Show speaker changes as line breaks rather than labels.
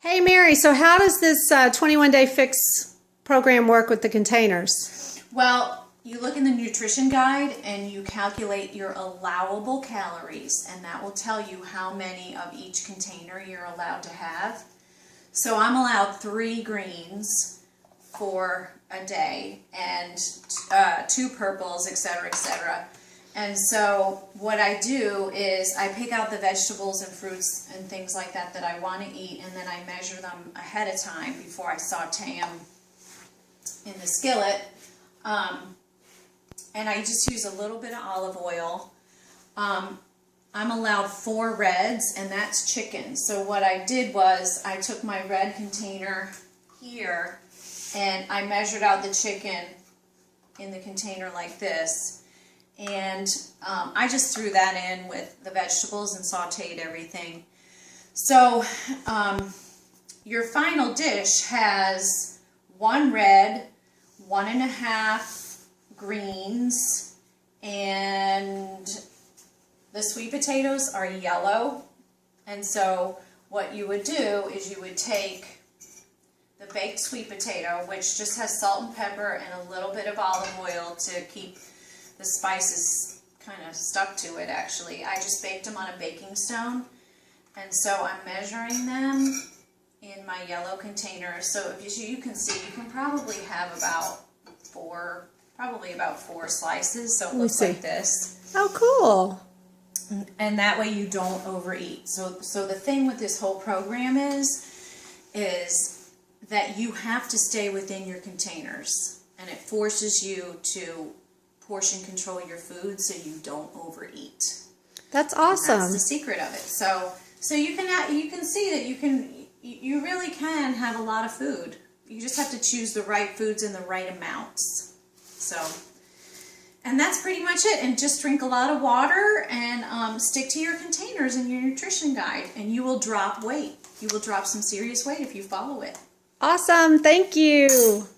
Hey Mary, so how does this 21-day fix program work with the containers?
Well, you look in the nutrition guide and you calculate your allowable calories, and that will tell you how many of each container you're allowed to have. So I'm allowed 3 greens for a day and 2 purples, etc., etc. And so what I do is I pick out the vegetables and fruits and things like that that I want to eat, and then I measure them ahead of time before I saute them in the skillet. And I just use a little bit of olive oil. I'm allowed 4 reds, and that's chicken. So what I did was I took my red container here and I measured out the chicken in the container like this. And I just threw that in with the vegetables and sauteed everything. So your final dish has 1 red, 1.5 greens, and the sweet potatoes are yellow. And so what you would do is you would take the baked sweet potato, which just has salt and pepper and a little bit of olive oil to keep the spices kind of stuck to it. Actually, I just baked them on a baking stone, and so I'm measuring them in my yellow container. So if you can see, you can probably have about 4 slices, so it looks like this.
Oh, cool.
And that way you don't overeat. So the thing with this whole program is that you have to stay within your containers, and it forces you to portion control your food so you don't overeat.
That's awesome.
That's the secret of it. So you can see that you really can have a lot of food. You just have to choose the right foods in the right amounts. So, and that's pretty much it. And just drink a lot of water and stick to your containers in your nutrition guide, and you will drop weight. You will drop some serious weight if you follow it.
Awesome. Thank you.